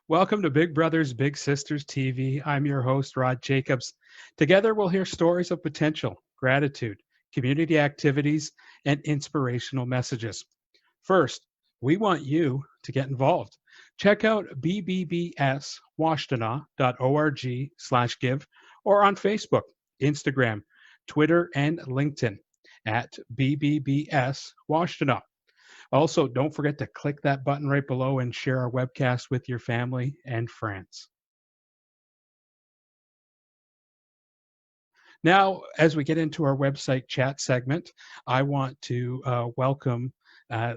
Welcome to Big Brothers Big Sisters TV. I'm your host, Rod Jacobs. Together, we'll hear stories of potential, gratitude, community activities, and inspirational messages. First, we want you to get involved. Check out bbbswashtenaw.org/give or on Facebook, Instagram, Twitter, and LinkedIn at BBBS Washtenaw. Also, don't forget to click that button right below and share our webcast with your family and friends. Now, as we get into our website chat segment, I want to welcome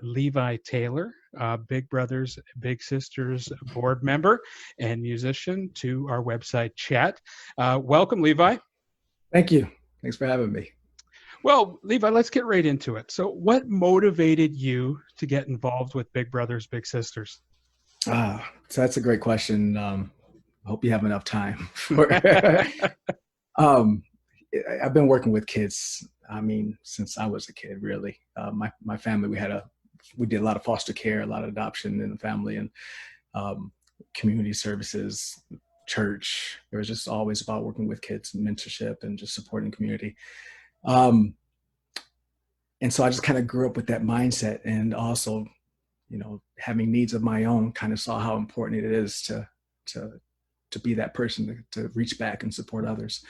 Levi Taylor, Big Brothers Big Sisters board member and musician, to our website chat. Welcome, Levi. Thank you. Thanks for having me. Well, Levi, let's get right into it. So what motivated you to get involved with Big Brothers Big Sisters? So that's a great question. I hope you have enough time for I've been working with kids, since I was a kid, really. My family, we did a lot of foster care, a lot of adoption in the family, and community services, church. It was just always about working with kids and mentorship and just supporting community. And so I just kind of grew up with that mindset, and also, having needs of my own, kind of saw how important it is to be that person to reach back and support others.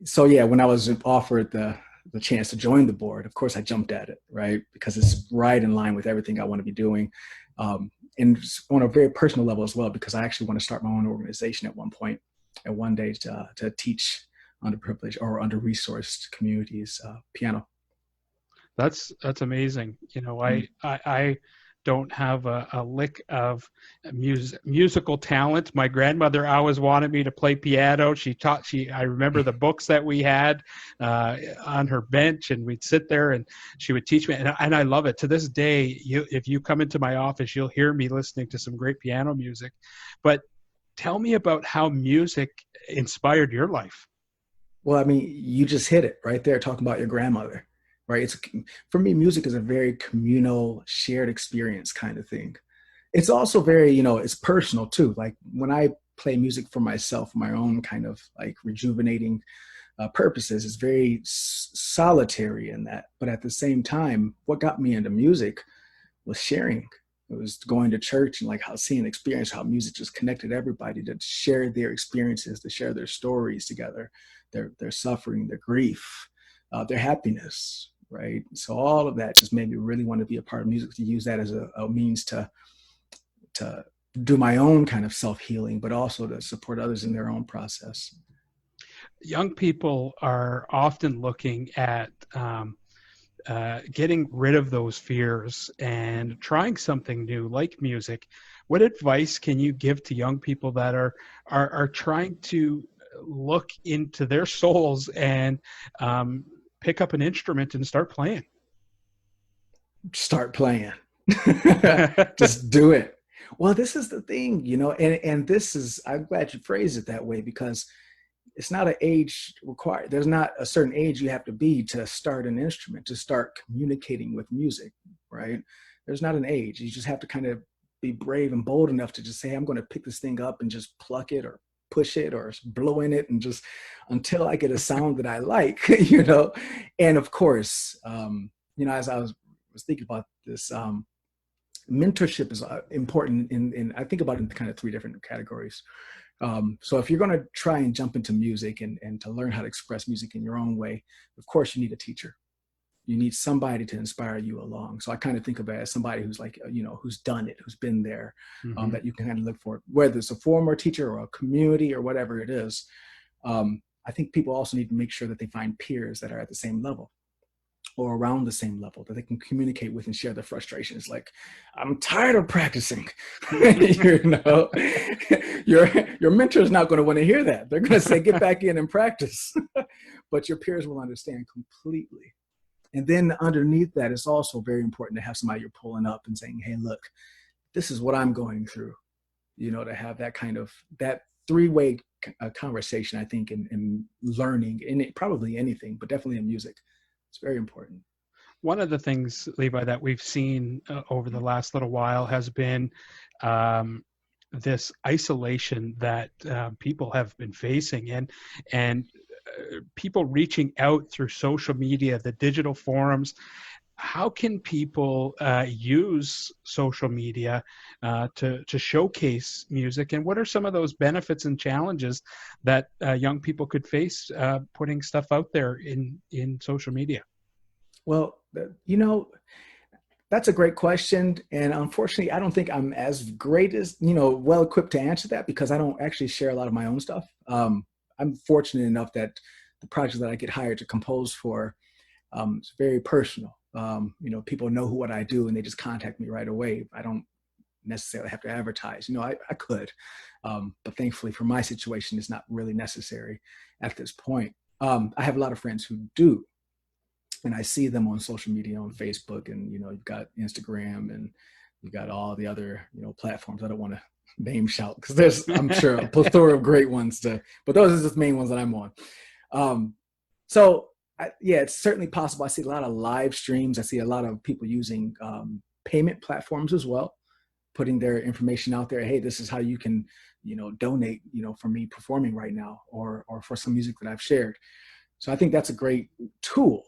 So yeah, when I was offered the chance to join the board, of course I jumped at it, right? Because it's right in line with everything I want to be doing. And on a very personal level as well, because I actually want to start my own organization at one day to teach underprivileged or under-resourced communities piano. That's amazing. I don't have a lick of musical talent. My grandmother always wanted me to play piano. I remember the books that we had on her bench, and we'd sit there and she would teach me. And I love it. To this day, if you come into my office, you'll hear me listening to some great piano music. But tell me about how music inspired your life. Well, you just hit it right there, talking about your grandmother. Right. For me, music is a very communal, shared experience kind of thing. It's also very, it's personal too. Like when I play music for myself, my own kind of like rejuvenating purposes, it's very solitary in that. But at the same time, what got me into music was sharing. It was going to church and seeing experience, how music just connected everybody to share their experiences, to share their stories together, their suffering, their grief, their happiness. Right. So all of that just made me really want to be a part of music, to use that as a means to do my own kind of self-healing, but also to support others in their own process. Young people are often looking at getting rid of those fears and trying something new like music. What advice can you give to young people that are trying to look into their souls and pick up an instrument and start playing? Start playing. Just do it. Well, this is the thing, and this is, I'm glad you phrased it that way, because it's not an age required. There's not a certain age you have to be to start an instrument, to start communicating with music, right? There's not an age. You just have to kind of be brave and bold enough to just say, I'm going to pick this thing up and just pluck it or push it or blow in it, and just until I get a sound that I like, And of course, as I was thinking about this, mentorship is important in I think about it in kind of three different categories. So if you're going to try and jump into music and to learn how to express music in your own way, of course you need a teacher. You need somebody to inspire you along. So I kind of think of it as somebody who's who's done it, who's been there, that you can kind of look for, whether it's a former teacher or a community or whatever it is. I think people also need to make sure that they find peers that are at the same level or around the same level, that they can communicate with and share their frustrations. Like, I'm tired of practicing. Your mentor is not going to want to hear that. They're going to say, get back in and practice. But your peers will understand completely. And then underneath that, it's also very important to have somebody you're pulling up and saying, hey, look, this is what I'm going through, to have that kind of, that three-way conversation, I think, in learning, in probably anything, but definitely in music. It's very important. one of the things, Levi, that we've seen over the last little while has been this isolation that people have been facing, and people reaching out through social media, the digital forums. How can people use social media to showcase music, and what are some of those benefits and challenges that young people could face putting stuff out there in social media? Well, that's a great question. And unfortunately, I don't think I'm as great as, well equipped to answer that, because I don't actually share a lot of my own stuff. I'm fortunate enough that the project that I get hired to compose for is very personal. People know what I do and they just contact me right away. I don't necessarily have to advertise. I could, but thankfully for my situation, it's not really necessary at this point. I have a lot of friends who do, and I see them on social media, on Facebook, and you've got Instagram, and you've got all the other platforms. I don't want to name shout because there's, I'm sure, a plethora of great ones but those are just the main ones that I'm on. It's certainly possible. I see a lot of live streams. I see a lot of people using payment platforms as well, putting their information out there. Hey, this is how you can, donate, for me performing right now, or for some music that I've shared. So I think that's a great tool.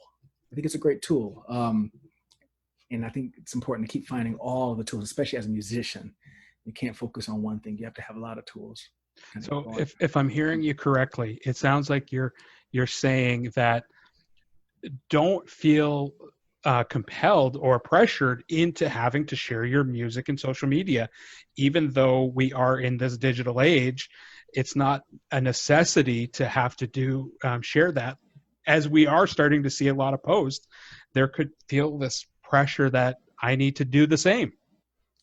I think it's a great tool. And I think it's important to keep finding all the tools, especially as a musician. You can't focus on one thing. You have to have a lot of tools. So if I'm hearing you correctly, it sounds like you're saying that don't feel compelled or pressured into having to share your music in social media. Even though we are in this digital age, it's not a necessity to have to share that. As we are starting to see a lot of posts, there could feel this pressure that I need to do the same.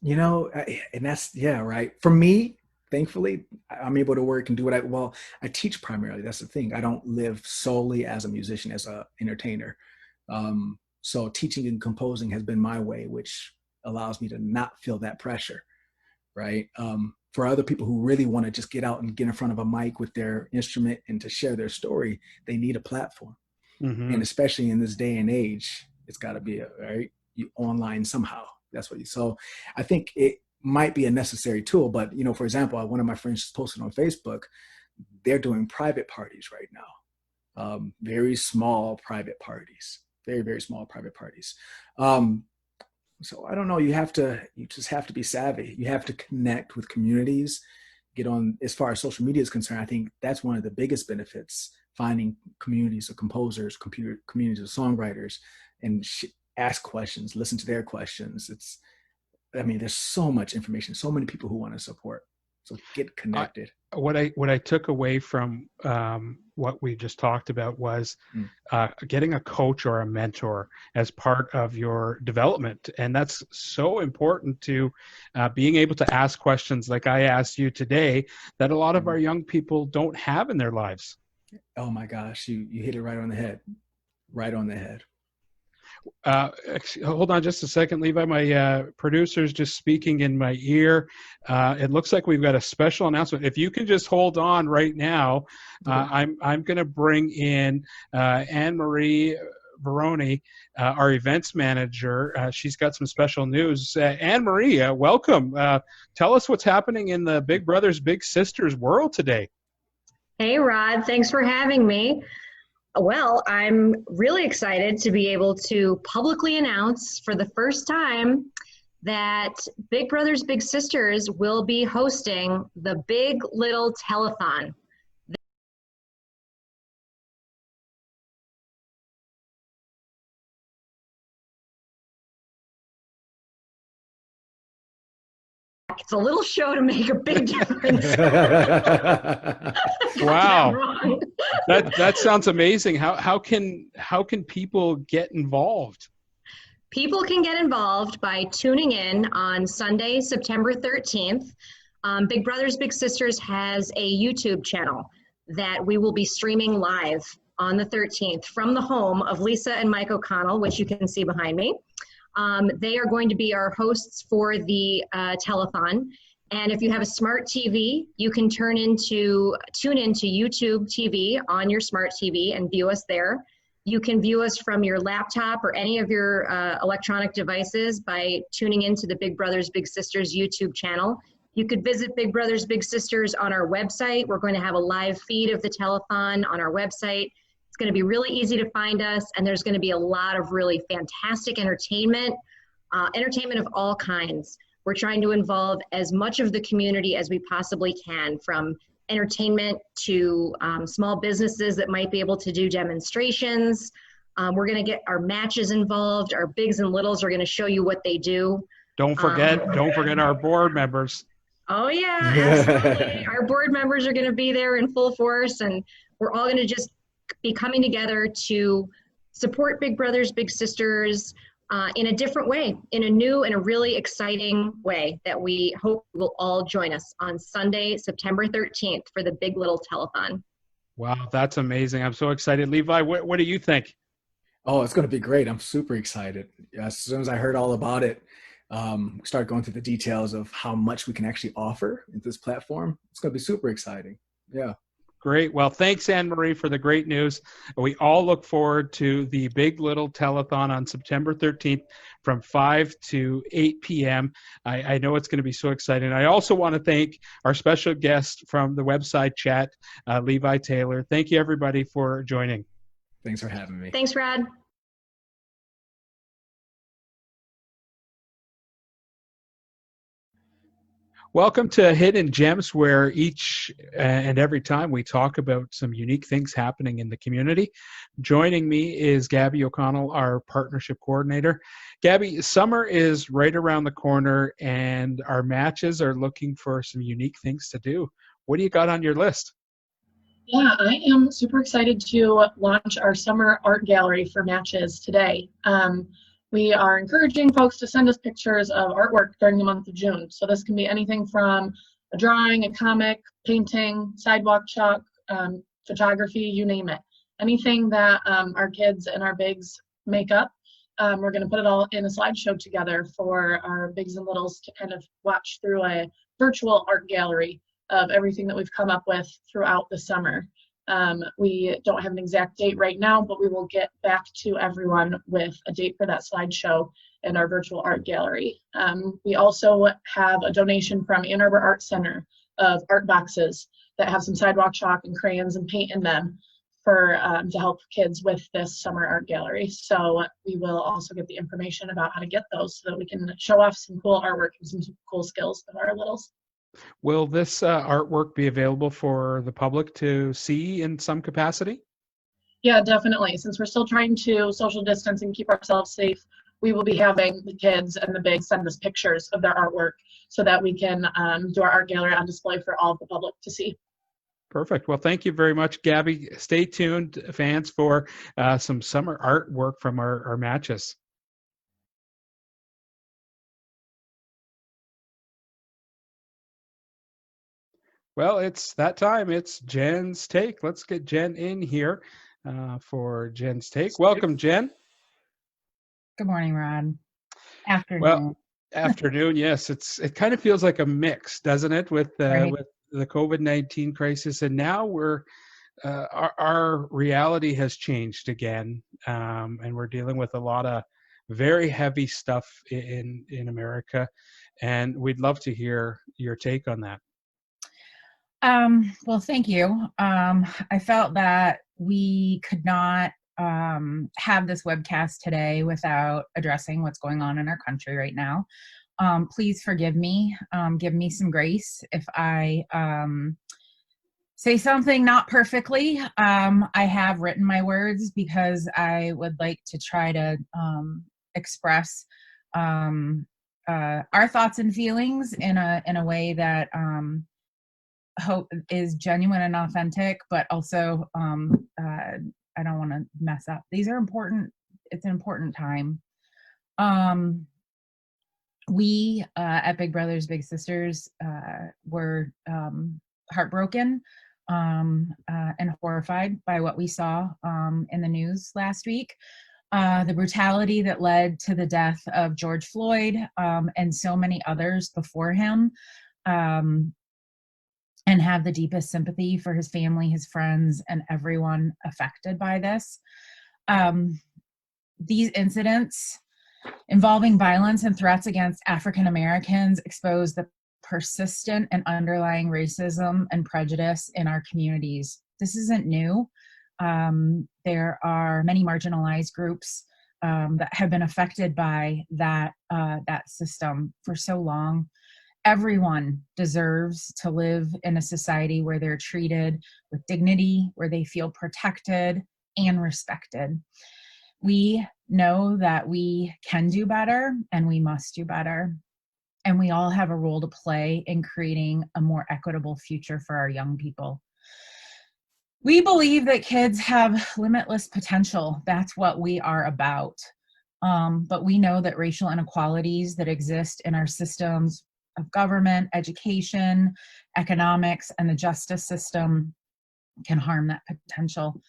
And that's, right. For me, thankfully, I'm able to work and do what I teach primarily. That's the thing. I don't live solely as a musician, as an entertainer. So teaching and composing has been my way, which allows me to not feel that pressure, right? For other people who really want to just get out and get in front of a mic with their instrument and to share their story, they need a platform. Mm-hmm. And especially in this day and age, it's got to be you online somehow. That's what so I think it might be a necessary tool, but for example, one of my friends just posted on Facebook, they're doing private parties right now. Very small private parties, very, very small private parties. So I don't know, you just have to be savvy. You have to connect with communities, get on, as far as social media is concerned. I think that's one of the biggest benefits, finding communities of composers, communities of songwriters, and ask questions, listen to their questions. There's so much information, so many people who want to support. So get connected. What I took away from what we just talked about was getting a coach or a mentor as part of your development. And that's so important to being able to ask questions like I asked you today that a lot of our young people don't have in their lives. Oh my gosh, you hit it right on the head. Right on the head. Hold on just a second, Levi. My producer's just speaking in my ear. It looks like we've got a special announcement. If you can just hold on right now, I'm going to bring in Anne-Marie Veroni, our events manager. She's got some special news. Anne-Marie, welcome. Tell us what's happening in the Big Brothers Big Sisters world today. Hey, Rod. Thanks for having me. Well, I'm really excited to be able to publicly announce for the first time that Big Brothers Big Sisters will be hosting the Big Little Telethon. It's a little show to make a big difference. Wow, that sounds amazing. How can people get involved? People can get involved by tuning in on Sunday, September 13th. Big Brothers Big Sisters has a YouTube channel that we will be streaming live on the 13th from the home of Lisa and Mike O'Connell, which you can see behind me. They are going to be our hosts for the telethon. And if you have a smart TV, you can tune into YouTube TV on your smart TV and view us there. You can view us from your laptop or any of your electronic devices by tuning into the Big Brothers Big Sisters YouTube channel. You could visit Big Brothers Big Sisters on our website. We're going to have a live feed of the telethon on our website. It's going to be really easy to find us, and there's going to be a lot of really fantastic entertainment, entertainment of all kinds. We're trying to involve as much of the community as we possibly can, from entertainment to small businesses that might be able to do demonstrations. We're going to get our matches involved. Our bigs and littles are going to show you what they do. Don't forget our board members. Oh yeah, absolutely. Our board members are going to be there in full force, and we're all going to just be coming together to support Big Brothers Big Sisters in a different way, in a new and a really exciting way that we hope will all join us on Sunday, September 13th for the Big Little Telethon. Wow, that's amazing. I'm so excited. Levi, what do you think? Oh, it's going to be great. I'm super excited. As soon as I heard all about it, start going through the details of how much we can actually offer in this platform. It's going to be super exciting. Yeah. Great. Well, thanks, Anne-Marie, for the great news. We all look forward to the Big Little Telethon on September 13th from 5 to 8 p.m. I know it's going to be so exciting. I also want to thank our special guest from the website chat, Levi Taylor. Thank you, everybody, for joining. Thanks for having me. Thanks, Rod. Welcome to Hidden Gems, where each and every time we talk about some unique things happening in the community. Joining me is Gabby O'Connell, our partnership coordinator. Gabby, summer is right around the corner, and our matches are looking for some unique things to do. What do you got on your list? Yeah, I am super excited to launch our summer art gallery for matches today. We are encouraging folks to send us pictures of artwork during the month of June. So this can be anything from a drawing, a comic, painting, sidewalk chalk, photography, you name it. Anything that our kids and our bigs make up, we're going to put it all in a slideshow together for our bigs and littles to kind of watch through a virtual art gallery of everything that we've come up with throughout the summer. We don't have an exact date right now, but we will get back to everyone with a date for that slideshow and our virtual art gallery. We also have a donation from Ann Arbor Art Center of art boxes that have some sidewalk chalk and crayons and paint in them for to help kids with this summer art gallery. So we will also get the information about how to get those so that we can show off some cool artwork and some cool skills of our littles. Will this artwork be available for the public to see in some capacity? Yeah, definitely. Since we're still trying to social distance and keep ourselves safe, we will be having the kids and the bigs send us pictures of their artwork so that we can do our art gallery on display for all of the public to see. Perfect. Well, thank you very much, Gabby. Stay tuned, fans, for some summer artwork from our matches. Well, it's that time. It's Jen's Take. Let's get Jen in here for Jen's Take. Welcome, Jen. Good morning, Rod. Afternoon. Well, afternoon. Yes, it kind of feels like a mix, doesn't it, with Right. with the COVID-19 crisis, and now our reality has changed again, and we're dealing with a lot of very heavy stuff in America, and we'd love to hear your take on that. Well, thank you. I felt that we could not have this webcast today without addressing what's going on in our country right now. Please forgive me. Give me some grace if I say something not perfectly. I have written my words because I would like to try to express our thoughts and feelings in a way that hope is genuine and authentic, but also I don't want to mess up. These are important. It's an important time. We at Big Brothers Big Sisters were heartbroken and horrified by what we saw in the news last week. The brutality that led to the death of George Floyd and so many others before him. And have the deepest sympathy for his family, his friends, and everyone affected by this. These incidents involving violence and threats against African Americans expose the persistent and underlying racism and prejudice in our communities. This isn't new. There are many marginalized groups that have been affected by that system for so long. Everyone deserves to live in a society where they're treated with dignity, where they feel protected and respected. We know that we can do better and we must do better. And we all have a role to play in creating a more equitable future for our young people. We believe that kids have limitless potential. That's what we are about. But we know that racial inequalities that exist in our systems of government, education, economics, and the justice system can harm that potential.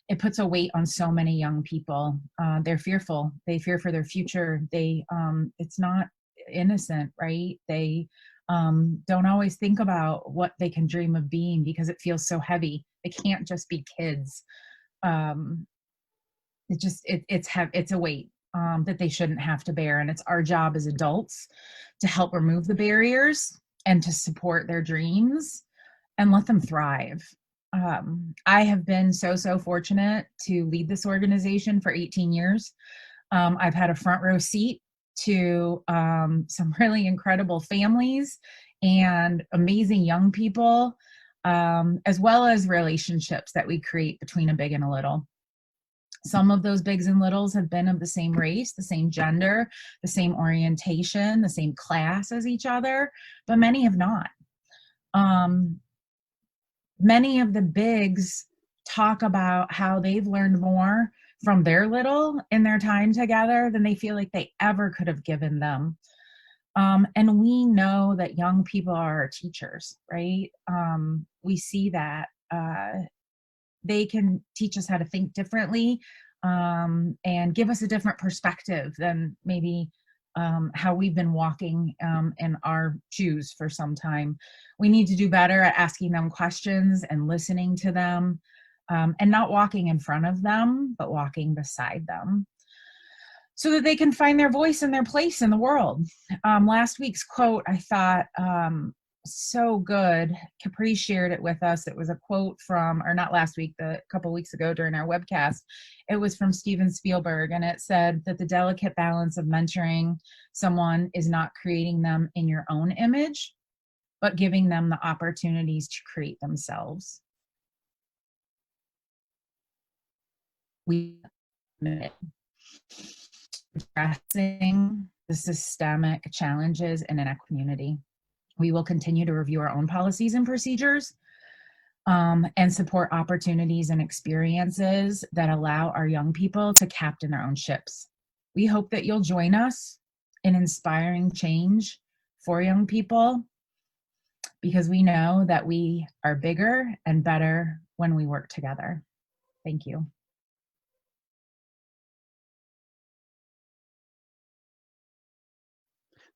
It puts a weight on so many young people. They're fearful. They fear for their future. It's not innocent, right? They don't always think about what they can dream of being because it feels so heavy. They can't just be kids. It's a weight that they shouldn't have to bear. And it's our job as adults to help remove the barriers and to support their dreams and let them thrive. I have been so fortunate to lead this organization for 18 years. I've had a front row seat to some really incredible families and amazing young people, as well as relationships that we create between a big and a little. Some of those bigs and littles have been of the same race, the same gender, the same orientation, the same class as each other, but many have not. Many of the bigs talk about how they've learned more from their little in their time together than they feel like they ever could have given them. And we know that young people are our teachers, right? We see that they can teach us how to think differently and give us a different perspective than maybe how we've been walking in our shoes for some time. We need to do better at asking them questions and listening to them, and not walking in front of them, but walking beside them so that they can find their voice and their place in the world. Last week's quote, I thought, so good. Capri shared it with us. It was a quote from, or not last week, a couple weeks ago during our webcast. It was from Steven Spielberg, and it said that the delicate balance of mentoring someone is not creating them in your own image, but giving them the opportunities to create themselves. We addressing the systemic challenges in our community. We will continue to review our own policies and procedures and support opportunities and experiences that allow our young people to captain their own ships. We hope that you'll join us in inspiring change for young people, because we know that we are bigger and better when we work together. Thank you.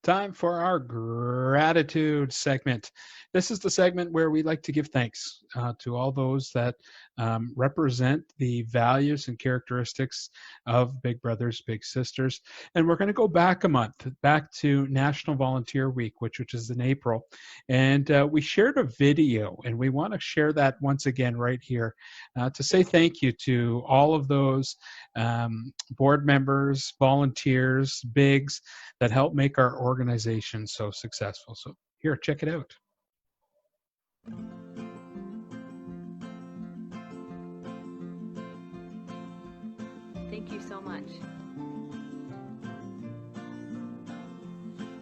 Time for our gratitude segment. This is the segment where we like to give thanks to all those that represent the values and characteristics of Big Brothers Big Sisters. And we're going to go back a month, back to National Volunteer Week, which is in April. And we shared a video, and we want to share that once again right here to say thank you to all of those board members, volunteers, bigs that help make our organization so successful. So here, check it out. Thank you so much.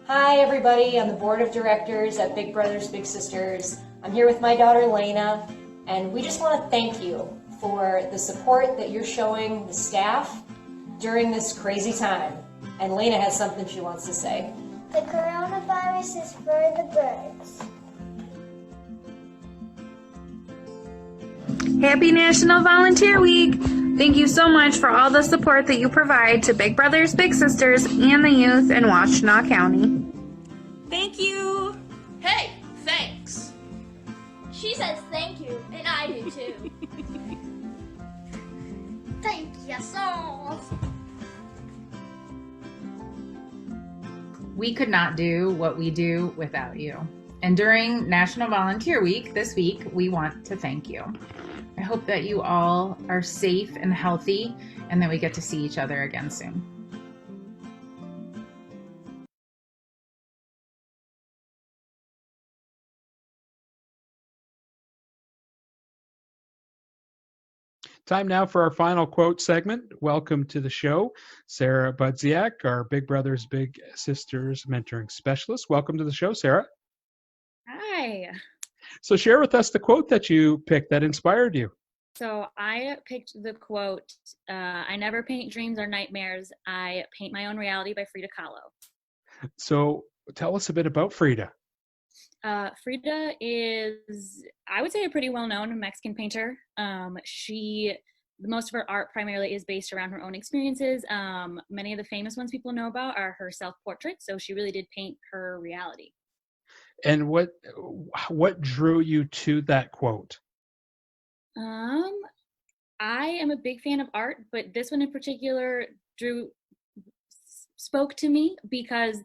Hi everybody, I'm the board of directors at Big Brothers Big Sisters. I'm here with my daughter Lena, and we just want to thank you for the support that you're showing the staff during this crazy time. And Lena has something she wants to say. The coronavirus is for the birds. Happy National Volunteer Week! Thank you so much for all the support that you provide to Big Brothers Big Sisters and the youth in Washtenaw County. Thank you! Hey, thanks! She says thank you, and I do too. Thank you. Yes, We could not do what we do without you. And during National Volunteer Week this week, we want to thank you. I hope that you all are safe and healthy and that we get to see each other again soon. Time now for our final quote segment. Welcome to the show, Sarah Budziak, our Big Brothers Big Sisters mentoring specialist. Welcome to the show, Sarah. Hi. So share with us the quote that you picked that inspired you. So I picked the quote, I never paint dreams or nightmares. I paint my own reality by Frida Kahlo. So tell us a bit about Frida. Frida is, I would say, a pretty well-known Mexican painter. Most of her art primarily is based around her own experiences. Many of the famous ones people know about are her self-portraits. So she really did paint her reality. And what drew you to that quote? I am a big fan of art, but this one in particular spoke to me because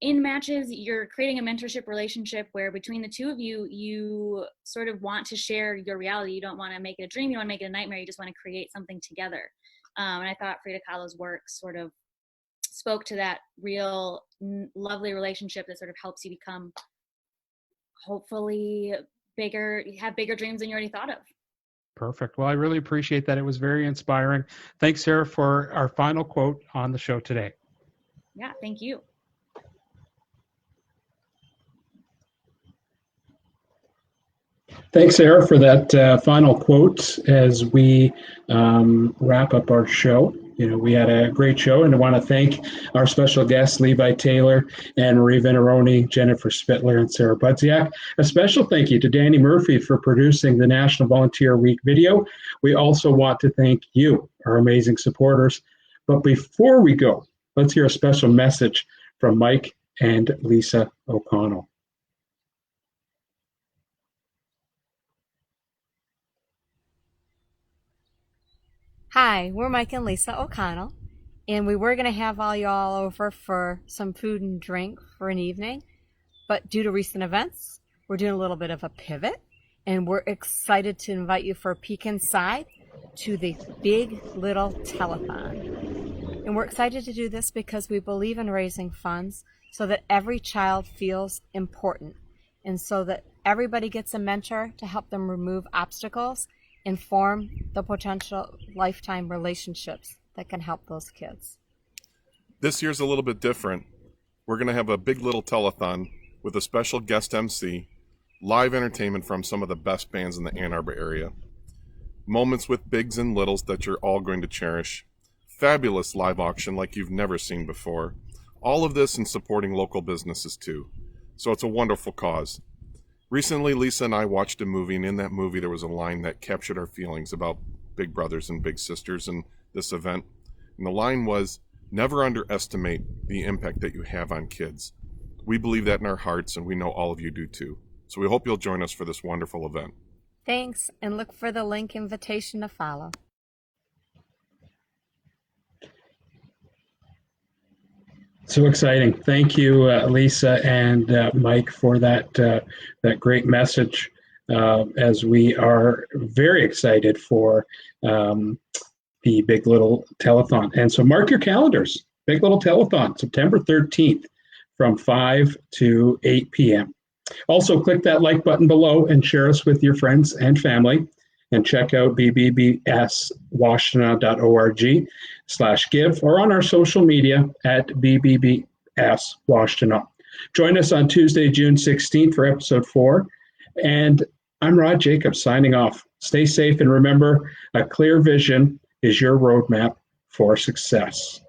in matches, you're creating a mentorship relationship where between the two of you, you sort of want to share your reality. You don't want to make it a dream. You don't want to make it a nightmare. You just want to create something together. And I thought Frida Kahlo's work sort of spoke to that real lovely relationship that sort of helps you become hopefully have bigger dreams than you already thought of. Perfect. Well, I really appreciate that. It was very inspiring. Thanks, Sarah, for our final quote on the show today. Yeah, thank you. Thanks, Sarah, for that final quote as we wrap up our show. We had a great show, and I want to thank our special guests, Levi Taylor and Marie Veneroni, Jennifer Spittler, and Sarah Budziak. A special thank you to Danny Murphy for producing the National Volunteer Week video. We also want to thank you, our amazing supporters. But before we go, let's hear a special message from Mike and Lisa O'Connell. Hi, we're Mike and Lisa O'Connell, and we were going to have all y'all over for some food and drink for an evening, but due to recent events, we're doing a little bit of a pivot, and we're excited to invite you for a peek inside to the Big Little Telethon. And we're excited to do this because we believe in raising funds so that every child feels important, and so that everybody gets a mentor to help them remove obstacles and form the potential lifetime relationships that can help those kids. This year's a little bit different. We're going to have a Big Little Telethon with a special guest MC, live entertainment from some of the best bands in the Ann Arbor area, moments with bigs and littles that you're all going to cherish, fabulous live auction like you've never seen before, all of this in supporting local businesses too. So it's a wonderful cause. Recently, Lisa and I watched a movie, and in that movie there was a line that captured our feelings about big brothers and big sisters in this event. And the line was, never underestimate the impact that you have on kids. We believe that in our hearts, and we know all of you do too. So we hope you'll join us for this wonderful event. Thanks, and look for the link invitation to follow. So exciting. Thank you, Lisa and Mike, for that great message as we are very excited for the Big Little Telethon. And so mark your calendars. Big Little Telethon, September 13th from 5 to 8 p.m. Also, click that like button below and share us with your friends and family. And check out bbbswashtenaw.org/give or on our social media at BBBS Washtenaw. Join us on Tuesday, June 16th for episode 4. And I'm Rod Jacobs signing off. Stay safe and remember, a clear vision is your roadmap for success.